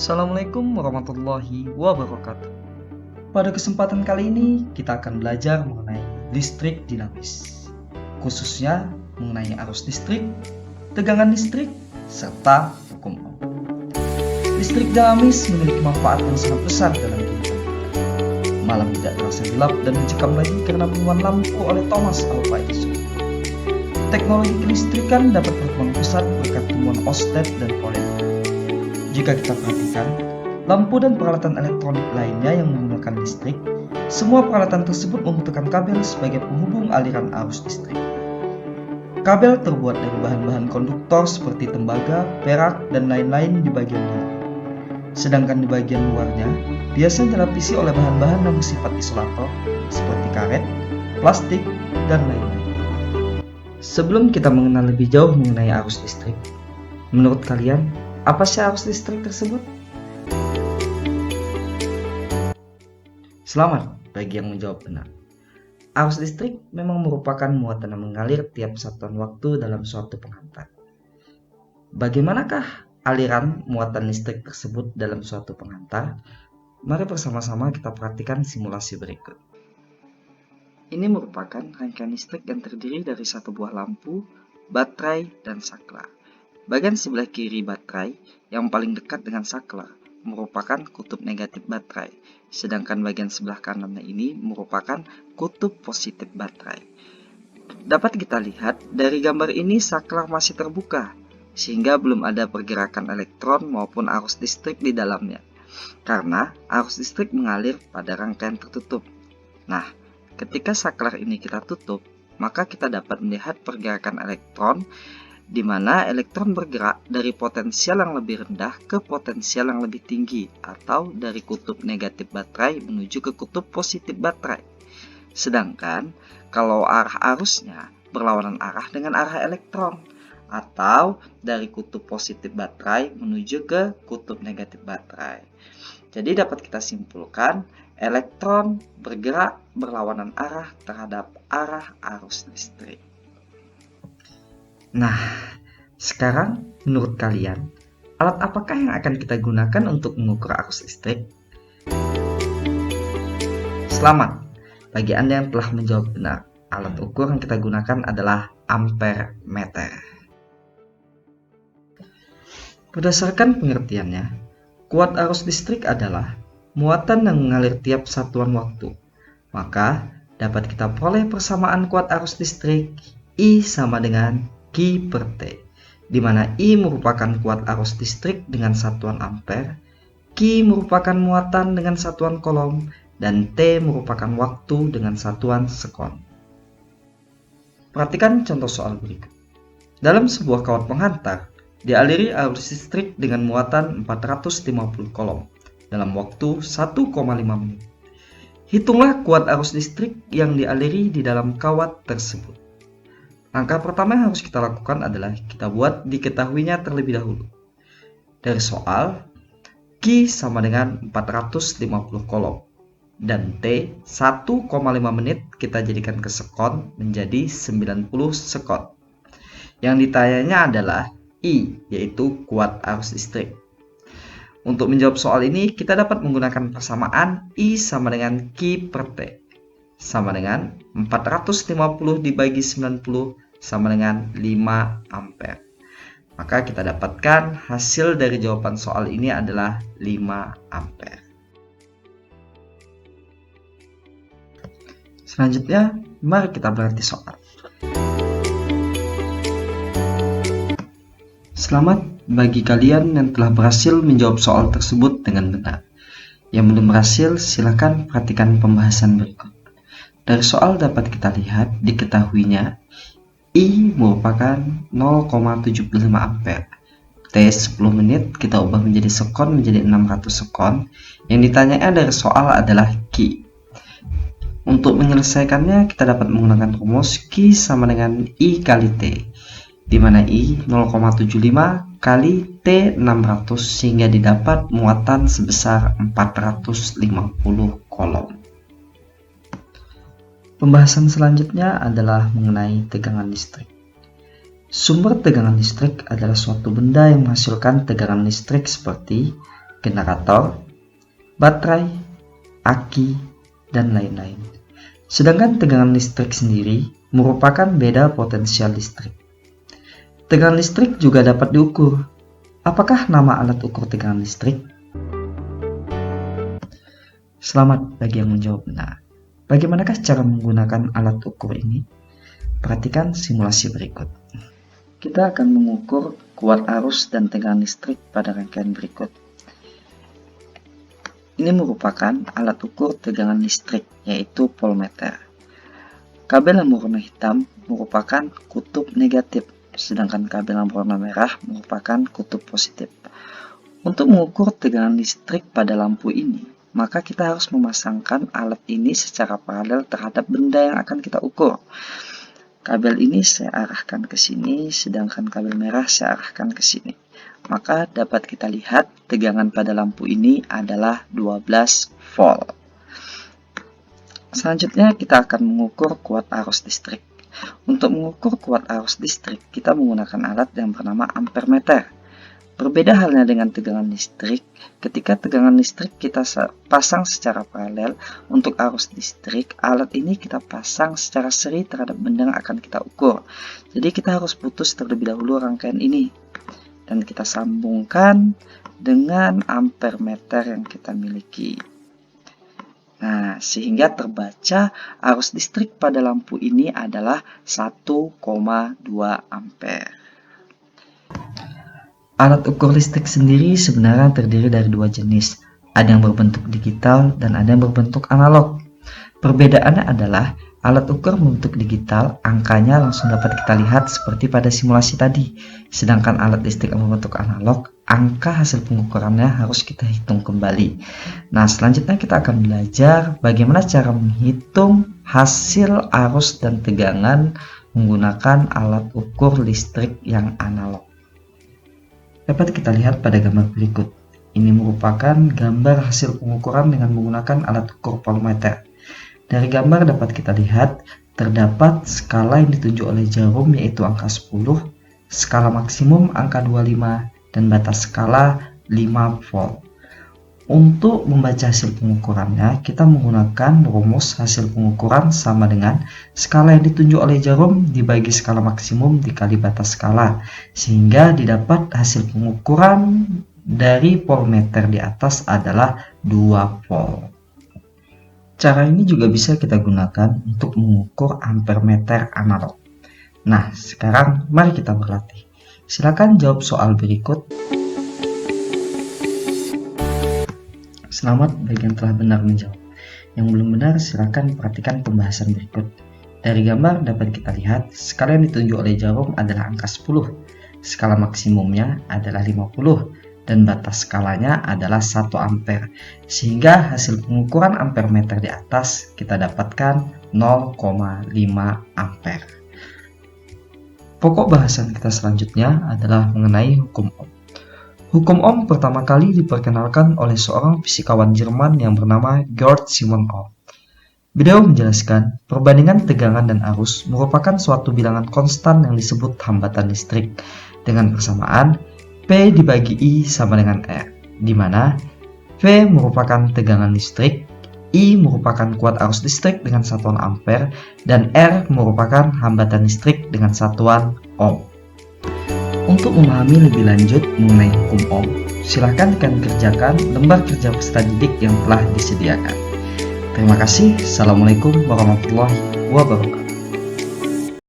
Assalamualaikum warahmatullahi wabarakatuh. Pada kesempatan kali ini kita akan belajar mengenai listrik dinamis, khususnya mengenai arus listrik, tegangan listrik, serta hukum Ohm. Listrik dinamis memiliki manfaat yang sangat besar dalam kehidupan. Malam tidak terasa gelap dan mencekam lagi karena penemuan lampu oleh Thomas Alva Edison. Teknologi kelistrikan dapat berkembang pesat berkat temuan Oersted dan Faraday. Jika kita perhatikan, lampu dan peralatan elektronik lainnya yang menggunakan listrik, semua peralatan tersebut membutuhkan kabel sebagai penghubung aliran arus listrik. Kabel terbuat dari bahan-bahan konduktor seperti tembaga, perak, dan lain-lain di bagian dalam. Sedangkan di bagian luarnya, biasanya dilapisi oleh bahan-bahan yang bersifat isolator seperti karet, plastik, dan lain-lain. Sebelum kita mengenal lebih jauh mengenai arus listrik, menurut kalian, apa sih arus listrik tersebut? Selamat bagi yang menjawab benar. Arus listrik memang merupakan muatan yang mengalir tiap satuan waktu dalam suatu penghantar. Bagaimanakah aliran muatan listrik tersebut dalam suatu penghantar? Mari bersama-sama kita perhatikan simulasi berikut. Ini merupakan rangkaian listrik yang terdiri dari satu buah lampu, baterai, dan saklar. Bagian sebelah kiri baterai yang paling dekat dengan saklar merupakan kutub negatif baterai, sedangkan bagian sebelah kanannya ini merupakan kutub positif baterai. Dapat kita lihat dari gambar ini saklar masih terbuka, sehingga belum ada pergerakan elektron maupun arus listrik di dalamnya, karena arus listrik mengalir pada rangkaian tertutup. Nah, ketika saklar ini kita tutup, maka kita dapat melihat pergerakan elektron di mana elektron bergerak dari potensial yang lebih rendah ke potensial yang lebih tinggi, atau dari kutub negatif baterai menuju ke kutub positif baterai. Sedangkan kalau arah arusnya berlawanan arah dengan arah elektron, atau dari kutub positif baterai menuju ke kutub negatif baterai. Jadi dapat kita simpulkan elektron bergerak berlawanan arah terhadap arah arus listrik. Nah, sekarang menurut kalian, alat apakah yang akan kita gunakan untuk mengukur arus listrik? Selamat bagi Anda yang telah menjawab benar. Alat ukur yang kita gunakan adalah ampere meter. Berdasarkan pengertiannya, kuat arus listrik adalah muatan yang mengalir tiap satuan waktu. Maka dapat kita peroleh persamaan kuat arus listrik I sama dengan Q per T, di mana I merupakan kuat arus listrik dengan satuan ampere, Q merupakan muatan dengan satuan kolom, dan T merupakan waktu dengan satuan sekon. Perhatikan contoh soal berikut. Dalam sebuah kawat penghantar, dialiri arus listrik dengan muatan 450 kolom dalam waktu 1,5 menit. Hitunglah kuat arus listrik yang dialiri di dalam kawat tersebut. Langkah pertama yang harus kita lakukan adalah kita buat diketahuinya terlebih dahulu. Dari soal, Q sama dengan 450 kolom dan T 1,5 menit kita jadikan ke sekon menjadi 90 sekon. Yang ditanyanya adalah I, yaitu kuat arus listrik. Untuk menjawab soal ini, kita dapat menggunakan persamaan I sama dengan Q per T, sama dengan 450 dibagi 90 sama dengan 5 ampere. Maka kita dapatkan hasil dari jawaban soal ini adalah 5 ampere. Selanjutnya, mari kita berarti soal. Selamat bagi kalian yang telah berhasil menjawab soal tersebut dengan benar. Yang belum berhasil, silakan perhatikan pembahasan berikut. Dari soal dapat kita lihat diketahuinya I merupakan 0,75 ampere. T 10 menit kita ubah menjadi sekon menjadi 600 sekon. Yang ditanyanya dari soal adalah Q. Untuk menyelesaikannya kita dapat menggunakan rumus Q sama dengan I kali T, di mana I 0,75 kali T 600 sehingga didapat muatan sebesar 450 kolom. Pembahasan selanjutnya adalah mengenai tegangan listrik. Sumber tegangan listrik adalah suatu benda yang menghasilkan tegangan listrik seperti generator, baterai, aki, dan lain-lain. Sedangkan tegangan listrik sendiri merupakan beda potensial listrik. Tegangan listrik juga dapat diukur. Apakah nama alat ukur tegangan listrik? Selamat bagi yang menjawab benar. Bagaimanakah cara menggunakan alat ukur ini? Perhatikan simulasi berikut. Kita akan mengukur kuat arus dan tegangan listrik pada rangkaian berikut. Ini merupakan alat ukur tegangan listrik, yaitu voltmeter. Kabel yang berwarna hitam merupakan kutub negatif, sedangkan kabel yang berwarna merah merupakan kutub positif. Untuk mengukur tegangan listrik pada lampu ini, maka kita harus memasangkan alat ini secara paralel terhadap benda yang akan kita ukur. Kabel ini saya arahkan ke sini, sedangkan kabel merah saya arahkan ke sini. Maka dapat kita lihat tegangan pada lampu ini adalah 12 volt. Selanjutnya kita akan mengukur kuat arus listrik. Untuk mengukur kuat arus listrik, kita menggunakan alat yang bernama ampermeter. Berbeda halnya dengan tegangan listrik, ketika tegangan listrik kita pasang secara paralel, untuk arus listrik, alat ini kita pasang secara seri terhadap benda yang akan kita ukur. Jadi kita harus putus terlebih dahulu rangkaian ini, dan kita sambungkan dengan ampermeter yang kita miliki. Nah, sehingga terbaca arus listrik pada lampu ini adalah 1,2 ampere. Alat ukur listrik sendiri sebenarnya terdiri dari dua jenis, ada yang berbentuk digital dan ada yang berbentuk analog. Perbedaannya adalah alat ukur berbentuk digital, angkanya langsung dapat kita lihat seperti pada simulasi tadi. Sedangkan alat listrik yang berbentuk analog, angka hasil pengukurannya harus kita hitung kembali. Nah, selanjutnya kita akan belajar bagaimana cara menghitung hasil arus dan tegangan menggunakan alat ukur listrik yang analog. Dapat kita lihat pada gambar berikut. Ini merupakan gambar hasil pengukuran dengan menggunakan alat ukur voltmeter. Dari gambar dapat kita lihat terdapat skala yang ditunjuk oleh jarum, yaitu angka 10, skala maksimum angka 25, dan batas skala 5 volt. Untuk membaca hasil pengukurannya, kita menggunakan rumus hasil pengukuran sama dengan skala yang ditunjuk oleh jarum dibagi skala maksimum dikali batas skala, sehingga didapat hasil pengukuran dari voltmeter di atas adalah 2 volt. Cara ini juga bisa kita gunakan untuk mengukur ampermeter analog. Nah, sekarang mari kita berlatih. Silakan jawab soal berikut. Selamat bagi yang telah benar menjawab. Yang belum benar silakan perhatikan pembahasan berikut. Dari gambar dapat kita lihat skala yang ditunjuk oleh jarum adalah angka 10, skala maksimumnya adalah 50, dan batas skalanya adalah 1 ampere. Sehingga hasil pengukuran ampermeter di atas kita dapatkan 0,5 ampere. Pokok bahasan kita selanjutnya adalah mengenai hukum Ohm. Hukum Ohm pertama kali diperkenalkan oleh seorang fisikawan Jerman yang bernama Georg Simon Ohm. Beliau menjelaskan, perbandingan tegangan dan arus merupakan suatu bilangan konstan yang disebut hambatan listrik, dengan persamaan P dibagi I sama dengan R, di mana V merupakan tegangan listrik, I merupakan kuat arus listrik dengan satuan ampere, dan R merupakan hambatan listrik dengan satuan Ohm. Untuk memahami lebih lanjut mengenai hukum Ohm, silahkan kalian kerjakan lembar kerja peserta didik yang telah disediakan. Terima kasih. Assalamualaikum warahmatullahi wabarakatuh.